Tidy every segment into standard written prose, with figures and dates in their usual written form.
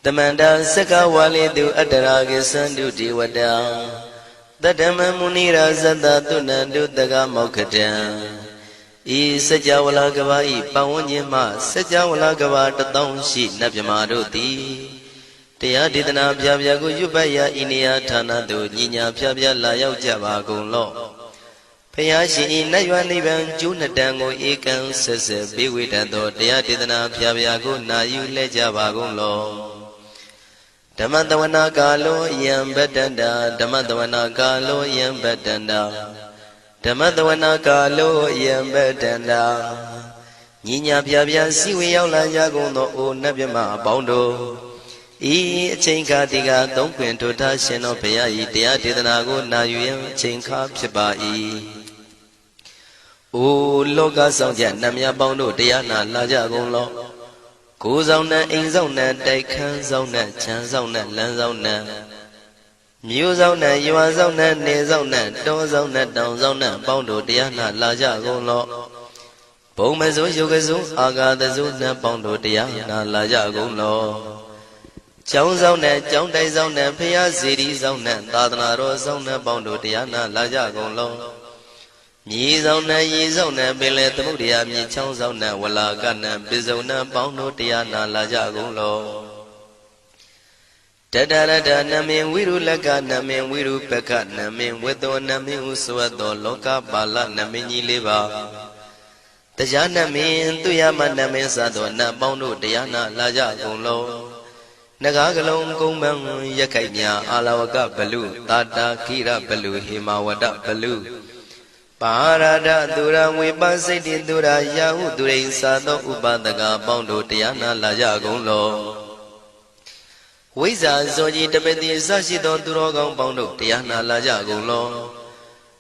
Tamanda Saka Wali do Adaragi Sandu Diwada Tadama Munira Zada Tunandu Daga Mokatan E Sajawala Gavai Pawanyama Sajawala Gava Tatong Shi Nabyamaroti Tia Didana Pyago Yubaya Inia Tana do Nina Pyabya Layao Java Golo Payashi Nayuaniban Junadango Ekan Sese Biwitando Tia Didana Pyago Nayu Lejava Golo Damadavana Galo Yam Bedanda Damadavana Galo Yam Bedanda Damadavana Galo Yam Bedanda Nina Pyabya Siwi Yaula Yagono O Nabyama Bondo E Chinka Diga Don't Quint to Tashin of Paya Tia Didanago Nayu Chinka Pibai O Loga Sonja Namya Bondo Diana Lajagon Goes on that in zone that they can zone that chance on that lands on that Muse on that you are on that nails on that doors on that downs on that bondo Diana Lajagon law Bomazo Yogazo Aga the Zuna Bondo Diana Lajagon law Jones on that John Days on that Pia cities on that Dadanaros on that Bondo Diana Lajagon law Yees on that yees on that Billet the Mudia, me chons on that Wallagana, Bizona, Bondo Diana Lajagon law Tadada Namin Wiru Lagana, Namin Wiru Pekat, Namin Wedo Namin Uswado, Loka Bala, Namini Liva Tajana Min, Tuyama Namin Sado, Nabondo Diana Lajagon law Nagagalong Kumbang Yakanya, Alawaka Balu, Tata Kira Balu, Himawada Balu Parada Dura Wibasiti Dura Yahu Durin Sado Ubadaga Bondo Diana Lajagon law Wiza Zoji Tabeti Sashido Durogon Bondo Diana Lajagon law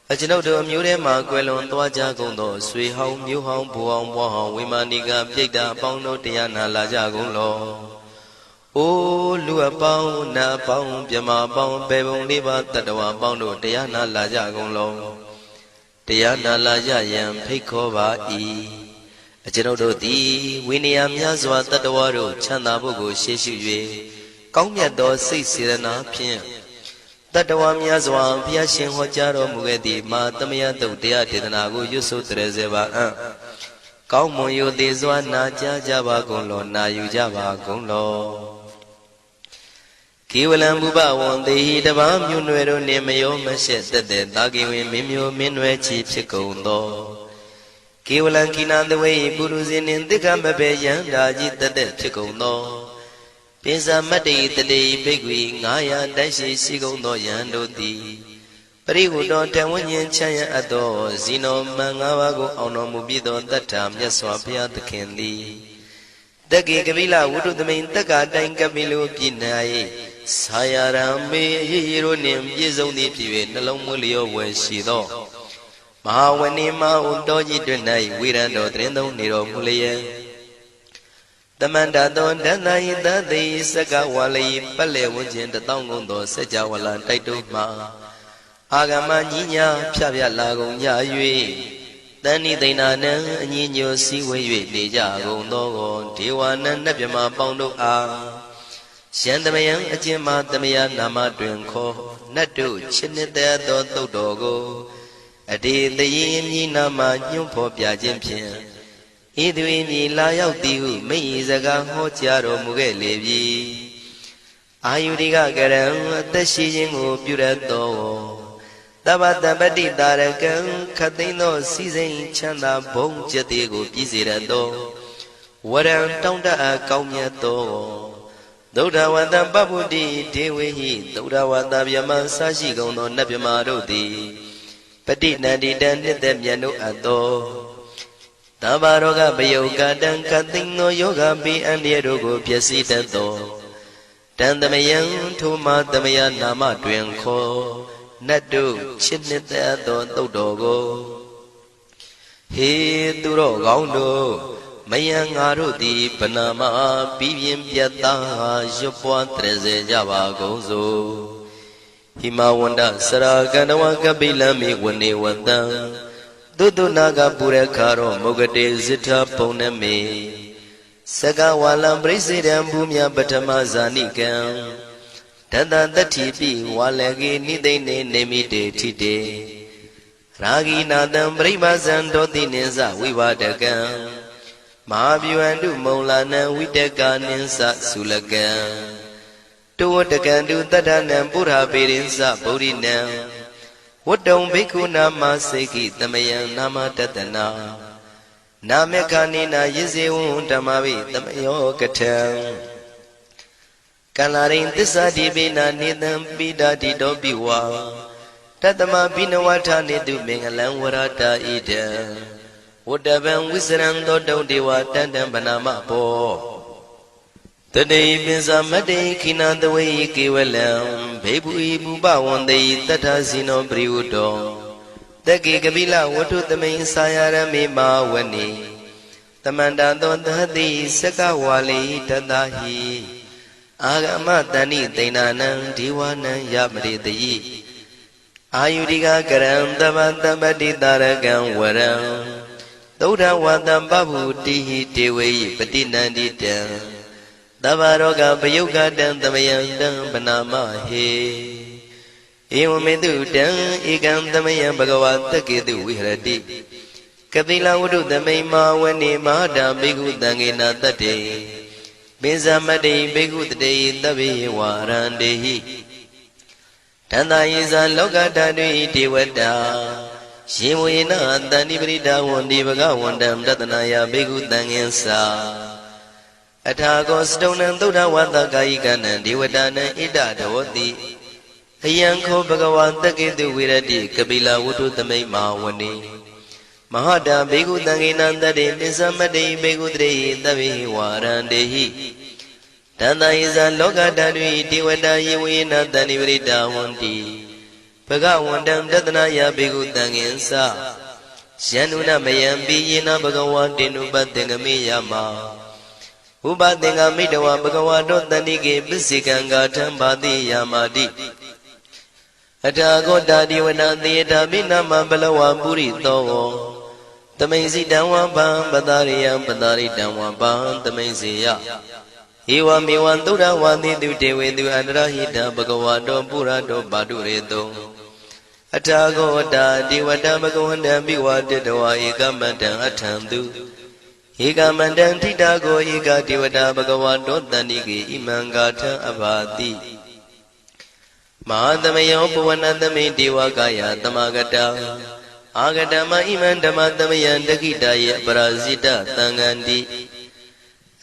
Ajinodo Murema Quelon Tuajagondo, Sweet Home, New Home, Puang Wahong, Wimaniga, Pigda Bondo Diana Lajagon law O Lua Bound, Na Bound, Yama Bound, Bebon Liva Tadawa Bondo Diana Lajagon law Diana Lajayam Pikova E. A general D. Winniam Yazwa Tadawaro, Chanabugo, Sheshu, Kongya 6 Sirena Pien. Tadawam Yazwa, Piashin Hojaro Mugedi, Matamia do Dia Tidanago, Yusu Trezeva. Kaumoyo de Zwana Java Gonlo, Nayu Java Gonlo. Kiwalam Buba one day the Bam Yunuero Nemayo Mashet the Dagi Mimio Minwe Chief Chicondo. Kiwalan Kinan the way Buruzin in the Gambabayan Daji the dead Chicondo. Pisa Mati the day Big Wing Aya Dashi Sigondo Yando di. Perigo don't tell when you chaya adore Zino Mangawago Ono Mubido that time Yaswapia the candy. The Gigavilla would do the main Tagada Gavilo Pinai. Sayarame Hironim Yizoni Pive, Nalomulio when she do. Mahawanima Undoji Dunai, Wirando Trendo Niro Mulia. The Mandadon Danai, the day Sagawali, Palewujin, the Tongundo, Sajawala, Taituma. Agama Nina, Pavia Lago, Yayui. Dani Dinana, Nino Siwe, Dejago, Nogo, Tiwana, Nabima Bondo A. Shandamayan, Ajima, Damia, Nama, Drinko, Nadu, Chinita, Dogo, a day the yin Nama, Yumpo Piajimpian. Idwin, Layao Diu, me Zaga, Hotiaro, Mugelevi. Ayudiga Garam, the Shijin, Purato. Tabata Badi Darakan, Catino, Season, Chanda, Bong Jatigo, Pizirado. What am Tonda, Kaumiato. Doda Wanda Babudi, Dewi, Doda Wanda Yama Sashi Gono Nabimarodi, Petit Nadi Dandit them Yano Ado Tabaroga Bayoga Dan Katino Yoga Bi and Yerogo Piasita Do Dandamayan Tuma Damaya Nama Dwenko Nadu Chinita Do Dogo He Duro Gaundo Mayang Arudi Panama Pivian Piata Jopua Treze Java Gozo Himawanda Saraganawa Kabila Mi Wani Wanda Dudu Naga Pura Karo Mogade Zita Poneme Saka walam presidam bumya batama zanikam Tata tatipi walagi nidene nemite tite Ragi nadam bribazan doti ninsa vivadakam Mahabhyuandu maulana vidaka ninsa sulakam Tuwatakandu tadanam pura pirinsa bodhinam Wadong bhikkhu nama seki tamayam nama tatana Namekanina yizewun tamavi tamayo katam Kalarin tisa dibina nidam bida dido biwa Tatama binawata nidu mengalam warata ida Wadavam wisram dodong dewa tandam banama po Today binsa made kinandaway kiwalam Bebu ibu bawande tatasino briudo Dagi kabila watu tamay sayarami mawani Tamanda dondhati sakawali tadahi Agama tani tainanang diwanang yamritayi Ayudika karam tabantabati taragang waram Tauda watam babu tihi tewe patinandita Tabaroga payuga dang tamayang dang panama he Ewamedu dang ikam tamayang bhagavata ketu vihrati Kapila wudu tamay mawani mahada bhikkhu tangena tate Binsamati bhikkhu tate tabi warandehi Tanda yisa loka tadui devata Shivuyena tani prita wandi bhagavandam tatanaya bhikkhu tangensa Athago stonam Buddha Vatakayikanam Devatanam Ida Dhavati Ayanko Bhagavata Ketu Virati Kapila Vutu Tamay Mawani Mahada Bhikkhu Tanginandade Nisamade Bhikkhu Tre Tavi Varandehi Tanda Isa Loka Tadvi Devata Yivuyena Tani Vrita Wanti Bhagavandam Tatanaya Bhikkhu Tangensa Shanuna Mayambi Yena Bhagavantinu Bhattengami Yama Ubadenga Midawa Bhagavato Tanike Bisikanga Tambadi Yamadi Atago Dadiwana Theata Binama Balawa Puri Togo Tamasi Dawa Bam Badariam Badari Dawa Bam Tamasiya Iwa Miwan Tura Wandi Dute Du Andrahita Bhagavato Purato Badureto Atago Dadiwata Bhagavanda Biwa Dedawa Ekamata Atandu Eka mandang titago eka devata bhagavato tanike imangata abhati Mahadamayo puvanatame devakaya tamagata Agatama imandama tamayan dakitaya parasita tangandi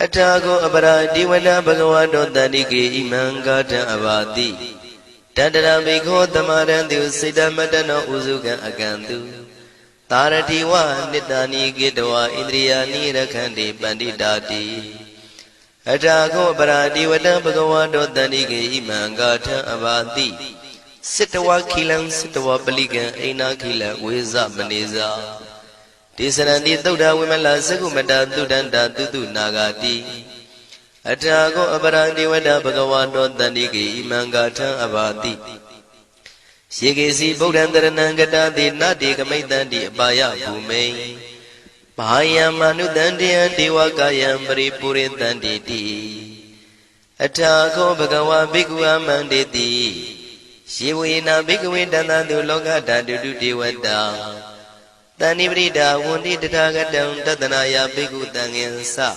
Atago apara devata bhagavato tanike imangata abhati Tadara bhikho tamarantu siddhamatano usukan akantu Taratiwa nitani gitwa indriyani rakhandi panditati Atago paradivata bhagavato tanike imangata abhati Sitawa khilam sitawa palikan aina khila veza maneza Tisarandi Buddha Vimala Sakumata Tudanta Tutu Nagati Atago aparadivata bhagavato tanike imangata abhati Shikesi Bodhandaranangata de Nadi Kamaitanti Abaya Bhume Mahaya Manudandiyan Devakayam Paripuritanti Atago Bhagava Bhikkhu Amanditi Shivuyena Bhikkhu Danadu Lokata Dudu Devata Tanivrita Wundi Tathagatam Tatanaya Bhikkhu Tangensa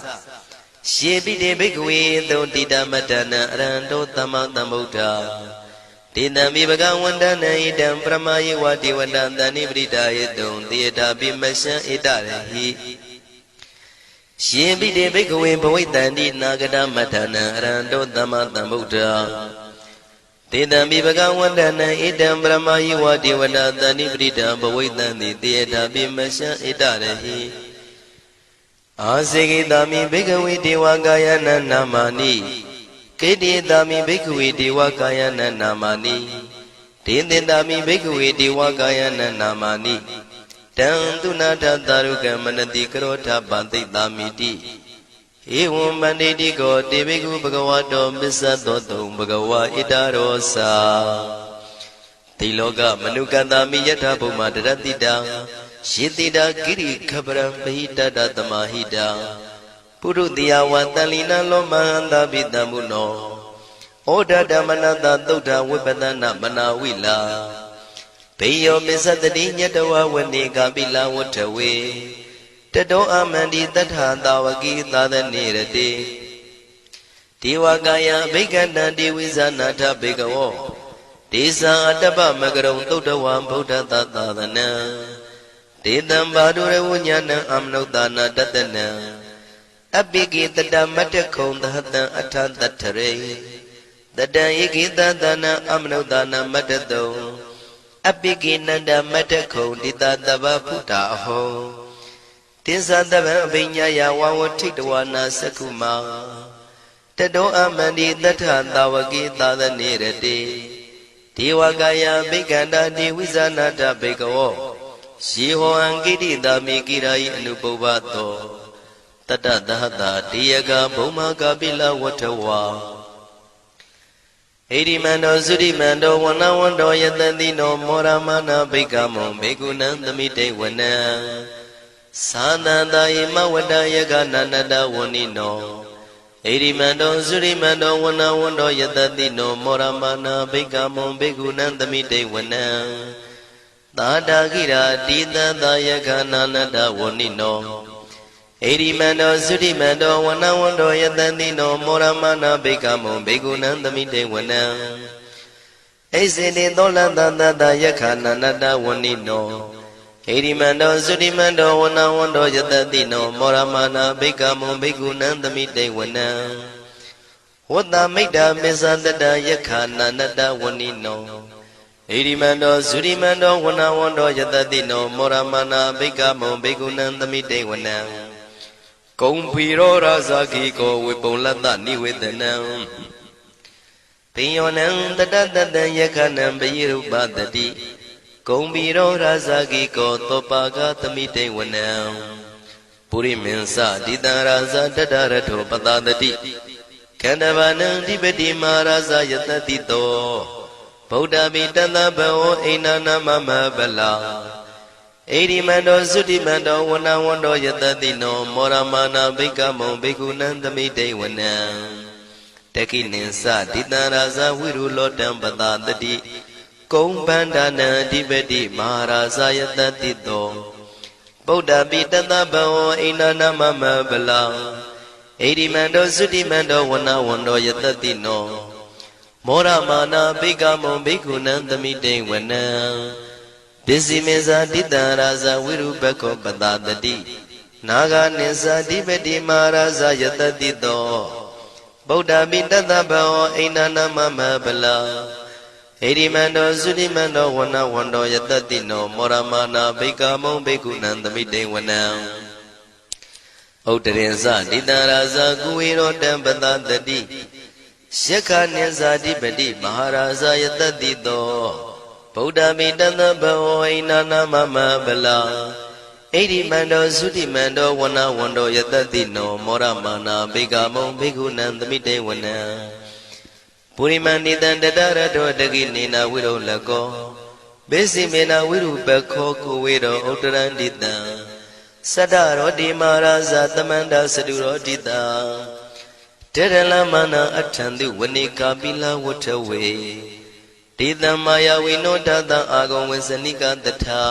Shibide Bhikkhu Dodita Matana Arando Tamatambuddha Tidami Bhagavandana idam Brahmayi Vati Vandantani Vritayadum Theata Bimasha Itarehi Shibide Bhikkhu Bhavitandi Nagada Matana Arando Tamatambuddha Tidami Bhagavandana idam Brahmayi Vati Vandantani Vritayadum Theata Bimasha Itarehi Asigitami Bhikkhu Devakayana Namani Kedi dami bhikkhave devakayana namani Tindindami bhikkhave devakayana namani Tantunata taruka manati karota banti damiti Evam banditi ko devikhu bhagavato misadoto bhagava itarosa Tiloka manukandami yatha bhuma daratita Shitida kiri khabram bahita tamahita ပုရုတိယဝတန်လီနလောမဟန္တာပိတံမုနောဩဒဓမ္မနတသုဒ္ဓဝိပဒနာမနာဝိလာဘေယောမစ္စတတိညတဝဝနေကပိလဝထဝေတတောအမန္တိတထာတာဝကိသာသနေရတိဒေဝကာယဘိက္ခန္တံဒေဝိဇာနာထဘေကဝောဒေဇာအတ္တပမကရုံသုဒ္ဓဝံဗုဒ္ဓသာသနံဒေတံဘာဒုရဝဉာဏံအမနုဿာနာတတနံအပိကိတတမတ္တခုံသဟတံအထတထရေတတံဧကိတသနံအမနုဿာနာမတ္တတုံအပိကိနန္ဒမတ္တခုံတိတတဗ္ဗဖုတာအဟောတိသတဗံအဘိညာယဝဝထိတဝနာသက္ခုမာတတောအမန္တိတထသာဝကိသာသနေရတိဒေဝကာယဘိက္ခန္တာဒေဝိဇာနာတဘေကဝောယေဟောံကိတိတာမိကိရာယိအနုပုဗ္ဗတောတတသဟတာတေယကဘုံမကပိလဝထဝါဣရိမန္တောသုရိမန္တောဝနဝန္တောယတတိနောမောရမနာဘိက္ခမောဘေကုဏံသမိတေဝနံသာသန္တာယမဝတ္တယကနန္တဝဏိနောဣရိမန္တောသုရိမန္တောဝနဝန္တောယတတိနောမောရမနာဘိက္ခမောဘေကုဏံသမိတေဝနံသာတာကိရာတိတသယကနန္တဝဏိနောဣရိမန္တောသုရိမန္တောဝနဝန္တောယတတိနောမောရမနာဘိက္ခမောဘေကုဏံသမိတေဝနံဣစေတိသောလန္တသယကနန္တဝဏိနောဣရိမန္တောသုရိမန္တောဝနဝန္တောယတတိနောမောရမနာဘိက္ခမောဘေကုဏံသမိတေဝနံဝတ္တမိတ္တမေဇတတယခာနန္တဝဏိနောဣရိမန္တောသုရိမန္တောဝနဝန္တောယတတိနောမောရမနာဘိက္ခမောဘေကုဏံသမိတေဝနံကုံဖီရောရာဇာခိကောဝေပုံလတ္တနိဝေဒနံပိယောနံတတတတံယခနံပယိရုပတတိကုံဖီရောရာဇာခိကောသောပါကသမိတေဝနံပုရိမင်းစတိတံရာဇာတတရထောပတတတိခန္ဓဗာနံဓိပတိမာရာဇာယတတိတောဗုဒ္ဓပိတသဗ္ဗဝဣန္ဒနာမမဗလာဣရိမန္တောသုတိမန္တောဝနဝန္တောယတတိနောမောရမနာဘိက္ခမောဘေကုဏံသမိတေဝနံတကိနိသတိတံရာဇဝိရုလောတံပတတတိကုံဗန္ဒနံအဓိပတိမဟာရာဇယတတိတောဗုဒ္ဓပိတသဗ္ဗဝဣန္ဒနာမမဗလာဣရိမန္တောသုတိမန္တောဝနဝန္တောယတတိနောမောရမနာဘိက္ခမောဘေကုဏံသမိတေဝနံပစ္စည်းမေဇာတိတံရာဇဝိရုပခောပတတတိနာဂနိသဓိပတိမဟာရာဇယတတိတောဗုဒ္ဓပိတသဗ္ဗဝဣန္ဒနာမမဗလာဣရိမန္တောသုတိမန္တောဝနဝန္တောယတတိနောမောရမနာဘိက္ခမောဘေကုဏံသမိတေဝနံဥတရင်စတိတံရာဇကုဝေရောတံပတတတိယက္ခနိသဓိပတိမဟာရာဇယတတိတောဗုဒ္ဓမိတသဗ္ဗဝဣန္ဒနာမမဗလာဣရိမန္တောသုတိမန္တောဝနဝန္တောယတတိနောမောရမနာဘိက္ခမောဘေကုဏံသမိတေဝနံပုရိမန္တိတံတတရတောတကိနေနဝိရုလကောဘေစီမေနဝိရုပခောကိုဝေရောဥတရန္တိတံသတ္တရောတိမာရာဇသမန္တသတုရောတိတံတေရလမနာအထံတုဝနေကာပိလဝထဝေဒေတံမာယဝိနောတတံအာဂုံဝေစနိကတထာ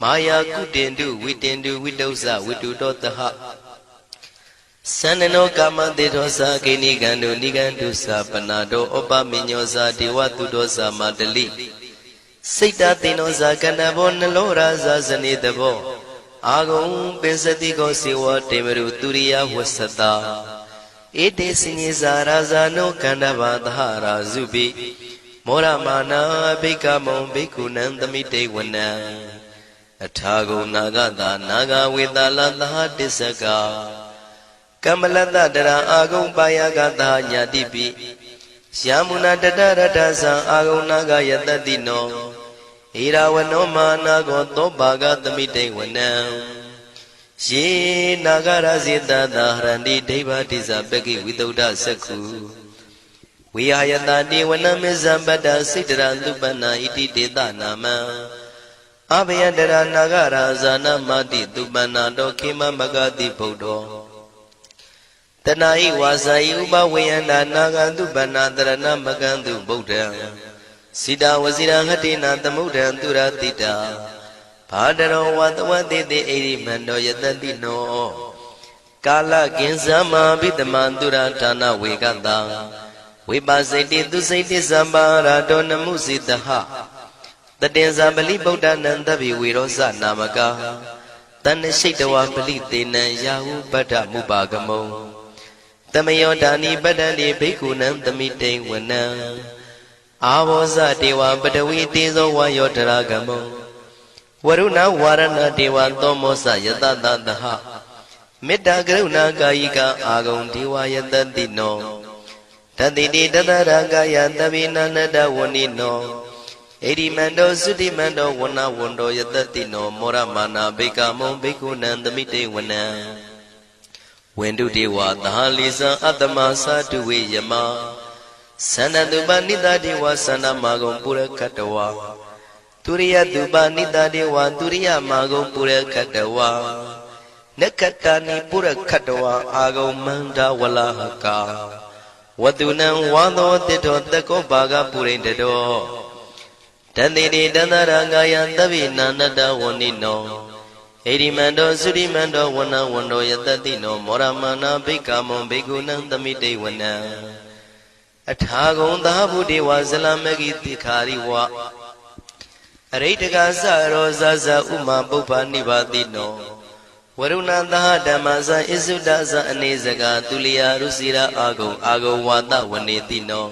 မာယာကုတင်တုဝိတင်တုဝိတုဇဝိတုတောတဟသန္နနောကာမတေသောသာကိနိကံတုနိကံတုသာပနာတောဩပမိညောသာဒေဝတုတောသာမတလိစိတ်တသေနောသာကန္နဘောနလောရာဇာဇနေတဘောအာဂုံပင်စတိကောစေဝတေမရုသူရိယဝဆတာဧတေစိညေဇာရာဇာနောကန္နဘာသဟရာဇုပိမောရမနာဘိက္ခမောဘေကုဏံသမိတေဝနံအထာဂုံနာဂတာနာဂဝေတာလသဟတစ္စကကမ္မလတ္တတရအာဂုံပါယကတာညာတိပိယမုနာတတရတ္ထသံအာဂုံနာဂယတတိနောဣရာဝနောမာနာကောသောဘာဂသမိတေဝနံယေနာဂရဇေတသာဟရန္တိဒိဗ္ဗတိဇပကိဝိတုဒ္ဓသက္ခုဝိဟာယတတိဝနမေဇံပတ္တစိတ္တရသုပနာဣတိတေတနာမံအဘယတရနာဂရာဇာနမတိသုပနာတောခေမမဂတိဗုဒ္ဓော တဏှာဤဝါစာဤဥပဝေယန္တာနာဂံတုပဏ္ဏတရဏမကံတုဗုဒ္ဓံစိတဝစီရဟတိနာသမုဒ္ဒံသူရတိတာဘာတရောဝတဝတိတိဣရိမန္တောယတတိနောကာလကင်္စမဘိတမံသူရဌာနဝေကတံဝိပါစိတိသူစိတိသံပါရာတောနမှုစိတဟတတင်္ဇာပလိဗုဒ္ဓနံတဗိဝေရောစနာမကာတဏ္ဏရှိတဝပလိတေနံယာဟုပတ္ထမုပါကမုံတမယောဒါနိပတ္တန္တိဘိက္ခုနံသမိတိဝနံအာဘောဇတေဝပတဝီတေဇောဝါယောတရာကမုံဝရုဏဝါရဏတေဝသောမောစယတတသဟမေတ္တာကရုဏာကာယိကအာဂုံဒေဝယတတိနောတတိတိတတရာကာယသဗ္ဗေနန္တဝဏိနောဣရိမန္တောသုတိမန္တောဝဏဝန္တောယတတိနောမောရမာနာဘိက္ခမုံဘိက္ခုနံသမိတေဝနံဝန္တုတေဝသဟလိသံအတ္တမသာတုဝေယမသန္တတုပနိတတေဝသန္တမာဂုံပုရခတဝါទុរិយទុបនិតាទេវទុរិយមាဂုံပုရခတဝါနက္ခတာနိပုရခတဝါအာဂုံမန္တဝလဟကာဝတုနံဝါသောတိတောတကောဘာဂပုရိတတောတန္တိတိတန္တရာဂာယသဗ္ဗေနန္တဝဏိနောဣရိမန္တောသုရိမန္တောဝဏဝန္တောယတတိနောမောရမနာဘိက္ခမုံဘိက္ခုနံသမိတေဝနံအထာဂုံသာဗုဒေဝဇလမဂိတိခာရိဝအရိတကသရောဇဇဥမာပုပ္ပနိဗ္ဗာတိနောဝရုဏသဟဓမ္မဇဣစုဒဇအနေစကာသူလျာရုစီရာအာဂုံဝါဒဝနေတိနော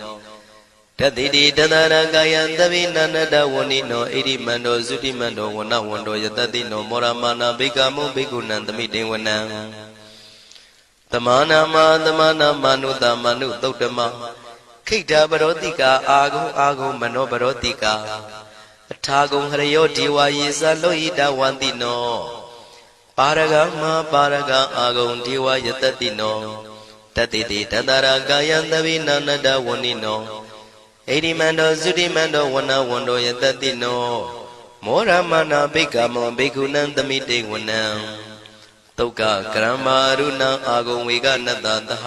တတိတိတတရာကာယံသဗ္ဗေနန္တဝဏိနောဣရိမန္တောသုတိမန္တောဝဏဝန္တောယတတိနောမောရမာနာဘိက္ခမုံဘိက္ခုနံသမိတေဝနံသမာနာမနုတမနုသုတ်တမခိတ္တပရောတိကာအာဂုံမနောပရောတိကာအထာဂုံဟရယောဒေဝယေသလောဟိတဝန္တိနောပါရဂမပါရဂအာဂုံဒေဝယတတိနောတတိတိတတရာကာယံသဗ္ဗေနန္တဝဏိနောဣရိမန္တောသုတိမန္တောဝဏဝန္တောယတတိနောမောရမနာဘိက္ခမုံဘိက္ခုနံသမိတေဝနံသုက္ကကရမရုဏအာဂုံဝေကနတသဟ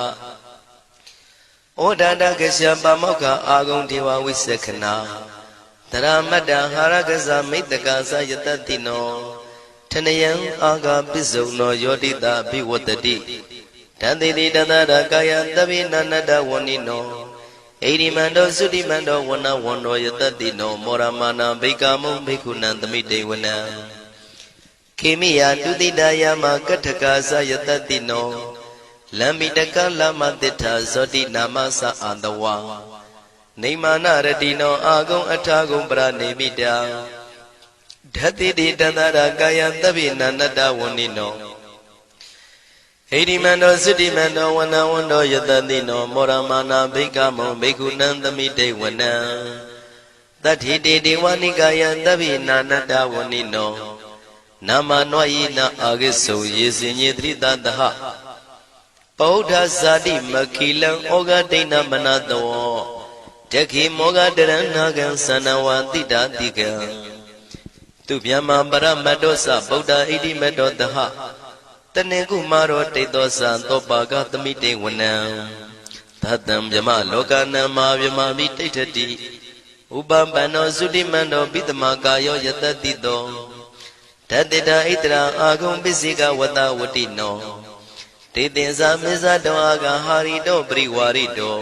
ဩဒါတကရှပမောက္ခအာဂုံဒေဝဝိသက္ခနာတရမတ္တဟာရကဇမိတ္တကာသယတတိနောထနယံအာဂပစ္စုံနောယောတိတာဘိဝတ္တိတန္တိတိတတရာကာယသဗ္ဗေနန္တဝဏိနောဣရိမန္တောသုတိမန္တောဝဏဝန္တောယတတိနောမောရမာနာဘိက္ခမုံဘိက္ခုနံသမိတေဝနံခေမိယတုတိတယမကထကာသယတတိနောလမ္မိတကလမတိထာဇောတိနာမသအာတဝါနေမာနရတိနောအာဂုံအထာဂုံပရနေမိတာဓတိတိတတရာကာယသဗ္ဗေနန္တဝဏိနောဣရိမန္တောသုတိမန္တောဝဏဝန္တောယတတိနောမောရမာနာဘိက္ခမုံဘိက္ခုနံသမိတေဝနံတတိတေဒေဝနိကာယသဗ္ဗေနန္တဝဏိနောနာမနွာယိနအာဂိစုံယေစင်ညေတိတတဟပောဓဇာတိမခိလံဩဃဒိဏမနတောတခိမောဃတရဏဂံသန္နဝတိတာတိကံသူဗျမပရမတ္တောသဗုဒ္ဓဣတိမတ္တောတဟတနေကုမာရောတိတောသံသောပါကသမိတေဝနံသတ္တံဗျမလောကနံမာဗျမမိတိဋ္ဌတိဥပပန္နောသုတိမန္တောပိတမကာယောယတတိတောဓတ္တိတာဣတရာအာဂုံပစ္စေကဝတဝတိနောတေသင်္ဇာမေဇတောအာဂဟာရိတောပရိဝါရိတော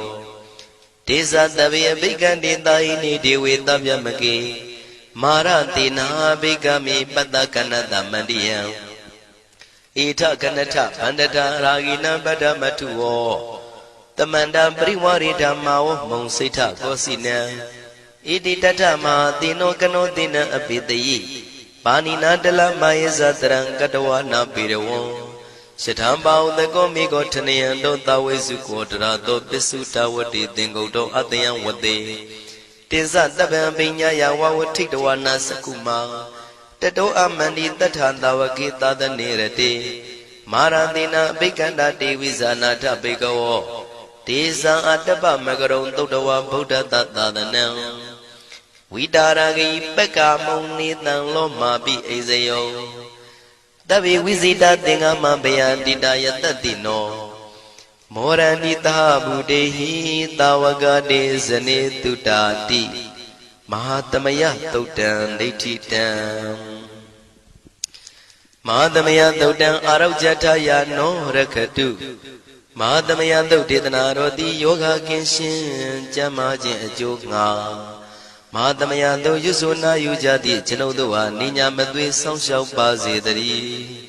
ဒေဇတဗေအဘိက္ခန္တေတာဟိနိဒေဝေတဗျမကေမာရတေနာဘိက္ခမေပတ္တကနတမန္တိယံဣထကနထဗန္တတာရာဂိနံပတ္တမထုဝောတမန္တပရိဝါရိဓမ္မာဝမုံစိဋ္ဌကောစီနံဣတိတထမဟာတိနောကနောတိနံအပိတယိပါဏိနာတလမယေဇတရံကတဝနာပေရဝံယထာပါဥတကောမိကောထနယံတောသဝေစုကောတရာတောပစ္စုတဝတိသင်္ကုတ်တောအတယံဝတေတေဇတပံပိညာယဝဝထိတဝနာစကုမာတတောအမန္တိတထာတဝကေသာသနေရတေမာရတိနာအဘိက္ခန္တာတေဝိဇာနာထဘေကဝောဒေဇံအတ္တပမကရုံသုတ္တဝဗုဒ္ဓတသာသနံဝိတာရဂိပက္ခမုံနေတံလောမာပိအိဇယောတဗေဝိဇိတသင်္ဃမဘယန္တိတာယတတိနော မောရဏိတာဗုဒေဟိတာဝကတေဇနေတုတာတိမဟာသမယသုတ်တံဒိဋ္ဌိတံမဟာသမယသုတ်တံအာရောဇထယာနောရခတုမဟာသမယသုတ်ဒေသနာတော်သည်ယောဂကင်းရှင်းကျမ်းမာခြင်းအကျိုးငှာမဟာသမယသုတ်ရွတ်ဆိုနာယူကြသည့်ကျွန်ုပ်တို့ဟာနိညာမသွေဆောင်းလျှောက်ပါစေတည်း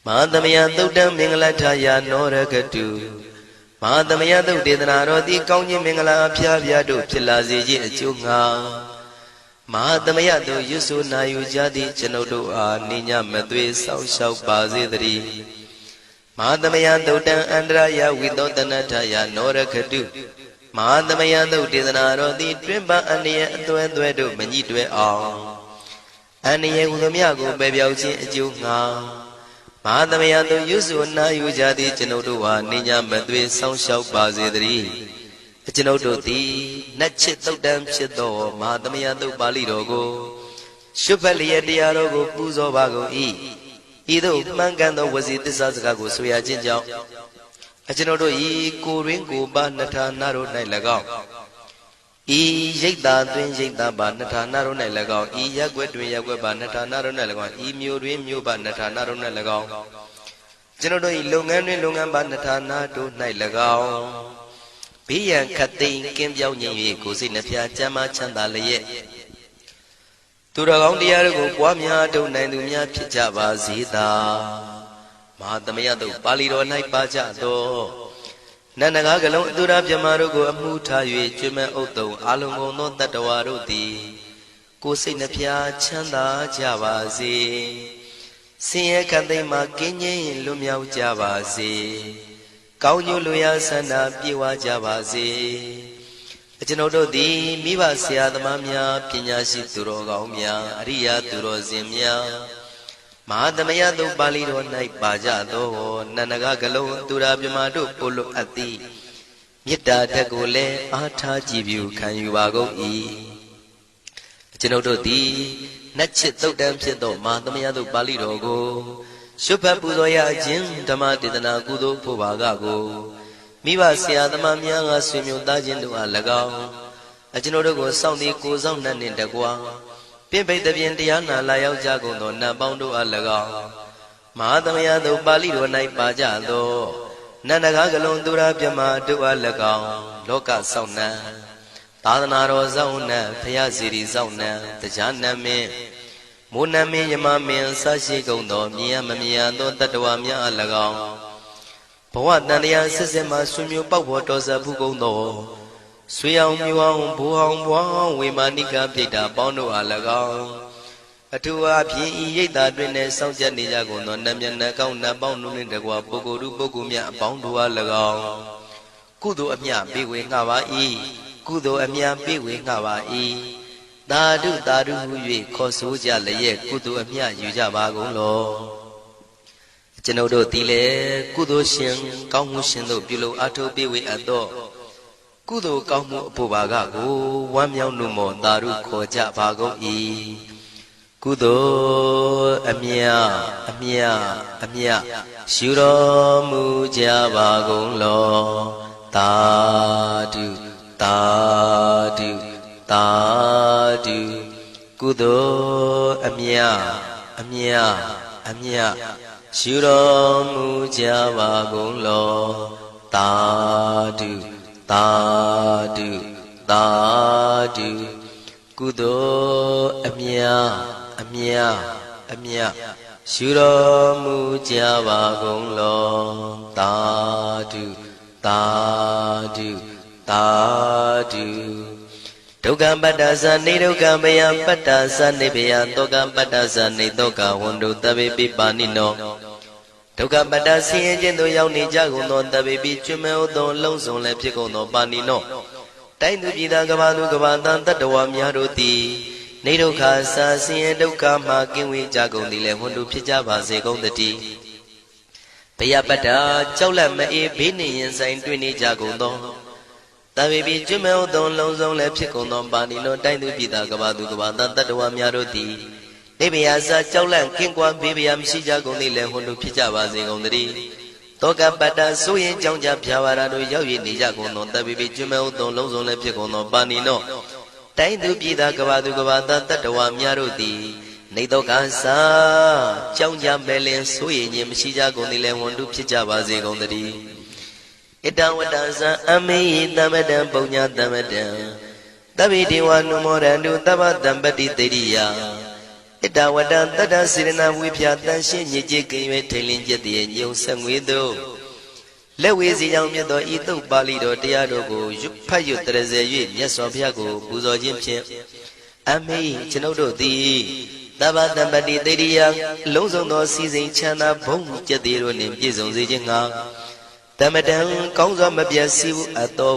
မဟာသမယသုတ်တံမင်္ဂလထယာနောရခတုမဟာသမယသုတ်ဒေသနာတော်သည်ကောင်းခြင်းမင်္ဂလာအဖျားဖျားတို့ဖြစ်လာစေခြင်းအကျိုးငှာမဟာသမယသို့ရွတ်ဆိုနာယူကြသည့်ကျွန်ုပ်တို့အားနိညာမသွေဆောင်းလျှောက်ပါစေတည်းမဟာသမယသုတ်တံအန္တရာယဝိသောတနထယနောရခတုမဟာသမယသုတ်ဒေသနာတော်သည်တွင်ပန်းအန္တရာယ်အသွဲသွဲတို့မညှိတွဲအောင်အန္တရာယ်ဟူသည်များကိုပယ်ပြောက်ခြင်းအကျိုးငှာမဟာသမယသို့ရွတ်ဆိုနာယူကြသည့်ကျွန်ုပ်တို့အားနိညာမသွေဆောင်းလျှောက်ပါစေတည်းကျွန်ုပ်တို့သည်နတ်ချစ်သုတ်တံဖြစ်သောမဟာသမယသုတ်ပါဠိတော်ကိုရှုဖတ်လျက်တရားတော်ကိုပူဇော်ပါကုန်၏ဤသို့မှန်ကန်သောဝစီသစ္စာစကားကိုဆိုရခြင်းကြောင့်ကျွန်ုပ်တို့ဤကိုရင်းကိုပါနှထာနာတို့၌၎င်းဤရိတ်တာတွင်ရိတ်တာပါနှထာနာတို့၌၎င်းဤရက်ွက်တွင်ရက်ွက်ပါနှထာနာတို့၌၎င်းဤမြို့တွင်မြို့ပါနှထာနာတို့၌၎င်းကျွန်ုပ်တို့ဤလုပ်ငန်းတွင်လုပ်ငန်းပါနှထာနာတို့၌၎င်းဘေးရန်ခတ်သိမ်းကင်းပြောင်းခြင်း၍ကိုယ်စိတ်နှဖျားကျမ်းမာချမ်းသာလျက်သူတော်ကောင်းတရားတို့ကိုပွားများထုတ်နိုင်သူများဖြစ်ကြပါစေသာမဟာသမယသုတ်ပါဠိတော်၌ပါကြသောနန္ဒကားကလုံးအတုရပြမတို့ကိုအမှုထား၍ကျွမ်းမဲ့ဥတုံအာလုံကုန်သောတတ္တဝါတို့သည်ကိုယ်စိတ်နှဖျားချမ်းသာကြပါစေဆင်းရဲခတ်သိမ်းမှကင်းငြိမ်းလွတ်မြောက်ကြပါစေကောင်းကျိုးလူရဆန္ဒပြေဝကြပါစေကျွန်ုပ်တို့သည်မိဘဆရာသမားများပညာရှိသူတော်ကောင်းများအရိယာသူတော်စင်များမဟာသမယသုတ်ပါဠိတော်၌ပါကြသောနန္ဒကကလုံးသူရာပြမတို့ပို့လို့အပ်သည်မေတ္တာဓာတ်ကိုလည်းအားထားကြည်ပြုခံယူပါကုန်၏ကျွန်ုပ်တို့သည်နတ်ချစ်သုတ်တံဖြစ်သောမဟာသမယသုတ်ပါဠိတော်ကိုရှုဖတ်ပူဇော်ရခြင်းဓမ္မဒေသနာကုသိုလ်ဖို့ပါကကိုမိဘဆရာသမားများကဆွေမျိုးသားချင်းတို့အား၎င်းကျွန်ုပ်တို့ကိုစောင့်တည်ကိုဆောင်နှံ့နှင့်တကွာပြင့်ပိတ်သဖြင့်တရားနာလာရောက်ကြကုန်သောနတ်ပေါင်းတို့အား၎င်းမဟာသမယသုတ်ပါဠိတော်၌ပါကြသောနန္ဒကားကလုံးသူရပြမတို့အား၎င်းလောကဆောင်နှံသာသနာတော်ဆောင်နှံဖရာစီရီဆောင်နှံတရားနတ်မင်းမိုးနမင်းယမမင်းဆရှိကုန်သောမြင်ရမမြင်ရသောတတ္တဝါများအား၎င်းဘဝတန်တရားဆက်ဆက်မှဆွေမျိုးပေါက်ဖို့တော်စပ်ဖူးကုန်သောဆွေအောင်မျိုးအောင်ဘိုးအောင်ဘွားအောင်ဝေမာနိကပြိတ္တာပေါင်းတို့အား၎င်းအထူးအားဖြင့်ဤရိတ်တာတွင်လည်းစောင့်ကြနေကြကုန်သောနတ်မြတ်နတ်ကောင်းနတ်ပေါင်းတို့နှင့်တကွာပုဂ္ဂိုလ်တို့ပုဂ္ဂိုလ်များအပေါင်းတို့အား၎င်းကုသိုလ်အမြပေးဝေငှပါ၏ကုသိုလ်အမြပေးဝေငှပါ၏သာဓုသာဓုဟု၍ခေါ်ဆိုကြလျက်ကုသိုလ်အမြယူကြပါကုန်လောကျွန်ုပ်တို့သည်လည်းကုသိုလ်ရှင်ကောင်းမှုရှင်တို့ပြုလို့အထောက်ပေးဝေအပ်သောကုသိုလ်ကောင်းမှုအဖို့ပါကကိုဝမ်းမြောက်နှုမောသာဓုခေါ်ကြပါကုန်၏ကုသိုလ်အမြအမြအမြယူတော်မူကြပါကုန်လောသာဓုသာဓုသာဓုကုသိုလ်အမြအမြအမြယူတော်မူကြပါကုန်လောသာဓုသာဓုသာဓုကုသိုလ်အမြအမြအမြယူတော်မူကြပါကုန်လောသာဓုသာဓုသာဓုဒုက္ခပတ္တသနေဒုက္ခမယပတ္တသနေဘယတောကပတ္တသနေတောကဝန္တုတဗေပိပါဏိနောဒုက္ခပတ္တဆင်းရဲခြင်းသို့ရောက်နေကြကုန်သောတဗေပိကျွမ်းမဲ့သောလုံးစုံလည်းဖြစ်ကုန်သောပါဏိနောတိုင်းသူပြည်သားကဘာသူကဘာတန်တတ္တဝါများတို့သည်နေဒုက္ခစာဆင်းရဲဒုက္ခမှကင်းဝေးကြကုန်သည်လည်းဝန္တုဖြစ်ကြပါစေကုန်သတည်းဘယပတ္တကြောက်လန့်မအေးဘေးနှင့်ရင်ဆိုင်တွေ့နေကြကုန်သောတဗေပိကျွမ်းမဲ့သောလုံးစုံလည်းဖြစ်ကုန်သောပါဏိနောတိုင်းသူပြည်သားကဘာသူကဘာတန်တတ္တဝါများတို့သည်နေဘယစာကြောက်လန့်ကင်းကွာဘေးဘယမရှိကြကုန်သည်လည်းဝန္တုဖြစ်ကြပါစေကုန်သတည်း တောကပတ္တဆိုရင်ကြောင့်ကြဖြာပါရာတို့ရောက်ရနေကြကုန်သောတပ်ပိပိကျွမဲဥသောလုံးစုံလည်းဖြစ်ကုန်သောပါဏိနောတိုင်းသူပြည်သားကဘာသူကဘာသားတတ္တဝါများတို့သည်နေတော့ကစားကြောင့်ကြမဲ့လင်ဆိုရင်ခြင်းမရှိကြကုန်သည်လည်းဝန်တုဖြစ်ကြပါစေကုန်သတည်းဣတံဝတ္တဇံအမေဟိသမတံပုံညာသမတံတဗ္ဗေဒေဝနုမောရန္တုသဗ္ဗတံပတိတေရိယဣတဝတ္တတတ္တစေရနာဝိဖြာတန်ရှင်းညစ်ကြေးကင်၍ထိန်လင်းကျက်တည်းညုံဆက်ငွေတို့လက်ဝေစီကြောင့်မြတ်သောဤသုတ်ပါဠိတော်တရားတော်ကိုဖတ်ရွတ်တရစေ၍မြတ်စွာဘုရားကိုပူဇော်ခြင်းဖြင့်အမေကျွန်ုပ်တို့သည်သဗ္ဗတံပတိတေရိယလုံးစုံသောစီစဉ်ချမ်းသာဘုံကျက်တည်းတို့နှင့်ပြည့်စုံစေခြင်းငှာတမတံကောင်းစွာမပြတ်စည်းအပ်သော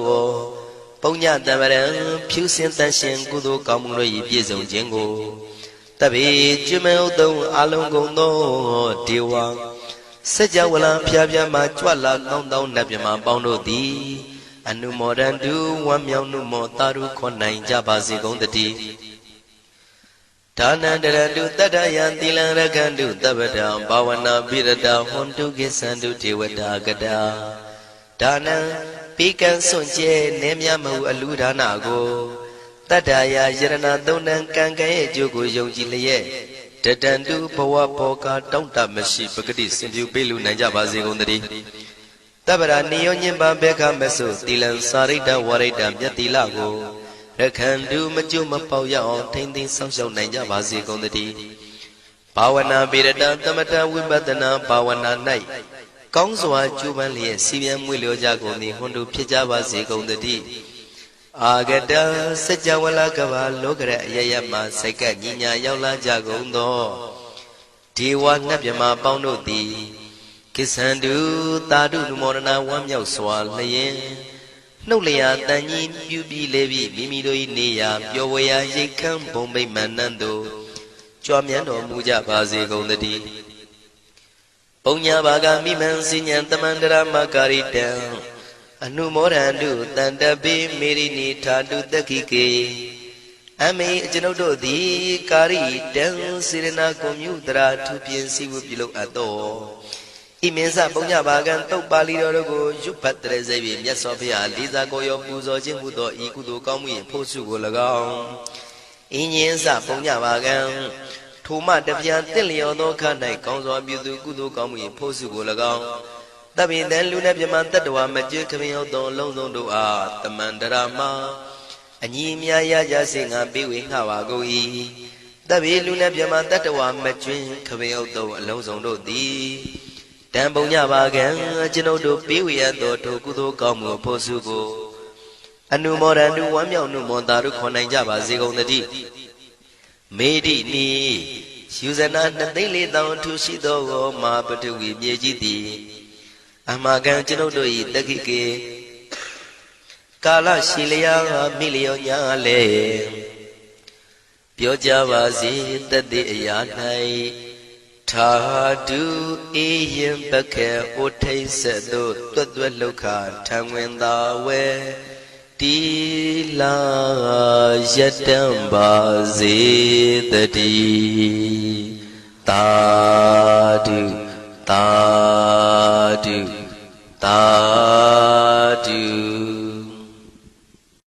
ပုံညတမရံဖြူစင်တန်ရှင်ကုသိုလ်ကောင်းမှုတို့၏ပြည့်စုံခြင်းကိုတဗေကျွမဲဥသုံးအလုံးကုန်သောဒေဝစัจ java လံဖျားဖျားမှကြွလာကောင်းသောနတ်မြမပေါင်းတို့သည်အနုမောဒန္တုဝမ်းမြောက်နှုမောတာရုခွန်နိုင်ကြပါစေကုန်တည်းဒါနန္တရတုတတ္တယံသီလံရကန္တုသဗ္ဗတံဘာဝနာပိရတဟွန်တုကိသန္တုဒေဝတာကတာဒါနံပိကံစွန့်ကျဲနေမြမဟုအလူဒါနကိုတတ္တယာယရဏသုံးနံကံကံရဲ့အကျိုးကိုယုံကြည်လျက်တတန္တုဘဝဘောကတောင့်တမရှိပဂတိစင်ပြုပေးလူနိုင်ကြပါစေကုန်သတည်းတပ္ပရာနိယောညင်ပံဘေခမဆုသီလံစာရိတ္တဝရိတ္တမြတ်တိလကိုရခန္တုမကျွမပေါရအောင်ထိမ့်သိမ်းဆောင်ရှောက်နိုင်ကြပါစေကုန်သတည်းဘာဝနာပိရတသမထဝိပဿနာဘာဝနာ၌ကောင်းစွာကျူးပန်းလျက်စီပြန်မွေလျောကြကုန်သည်ဟွန်တုဖြစ်ကြပါစေကုန်သတည်းအာဂတစัจ java လကဘာလောကရအယယမစိတ်ကညီညာရောက်လာကြကုန်သောဒေဝနတ်မြမပေါင်းတို့သည်ကိသန္တုသာဓုနုမောဒနာဝမ်းမြောက်စွာလျင်နှုတ်လျာတန်ကြီးပြုပြီးလေပြီးမိမိတို့၏နေရာပျော်ဝေရာရိတ်ခမ်းဘုံမိတ်မန္တန်တို့ကြွမြန်းတော်မူကြပါစေကုန်သတည်းပုံညာဘာဂမိမံစိညာတမန္တရမကာရိတံအနုမောဒန္တုတန္တပိမေရိနိထာတုတက္ခိကေအမေကျွန်ုပ်တို့သည်ကာရိတံစေရနာကွန်မြူတရာထူပြင်းစည်းဝပြုလုပ်အပ်သောဣမင်းစပုံညဘာကံတုတ်ပါဠိတော်တို့ကိုရွတ်ဖတ်တရစေပြီးမြတ်စွာဘုရားလေးစားကိုရောပူဇော်ခြင်းမှုသောဤကုသိုလ်ကောင်းမှု၏ဖို့စုကို၎င်းအင်းရင်စပုံညဘာကံထိုမှတပြားတင့်လျော်သောခါ၌ကောင်းစွာပြုသူကုသိုလ်ကောင်းမှု၏ဖို့စုကို၎င်းတပိတံလူနဲ့ပြမတတ္တဝါမကျွခမင်းရောက်သောလုံးစုံတို့အားတမန္တရာမအညီအမြရကြစေငါပေးဝေငှပါကုန်၏တပိလူနဲ့ပြမတတ္တဝါမကျွခမင်းရောက်သောအလုံးစုံတို့သည်တံပုံညပါကံကျွန်ုပ်တို့ပေးဝေရသောထိုကုသိုလ်ကောင်းမှုဖို့စုကိုအနုမောဒန္တုဝမ်းမြောက်နှုမောတာတို့ခွန်နိုင်ကြပါစေကုန်သတည်းမေတိနိယူဇနာ2,400,000ထူရှိသောမာပတဝီမြေကြီးသည်အမကံကျွန်ုပ်တို့၏တက္ခိကေကာလရှိလျာမိလျောညာလေပြောကြပါစေတသက်အရာ၌ထာတုအေယံပခေဩထိတ်ဆက်သို့တွတ်တွတ်လောက်ခထံဝင်သာဝဲတီလာယတံပါစေတည်းသာဓုသာဓုသာ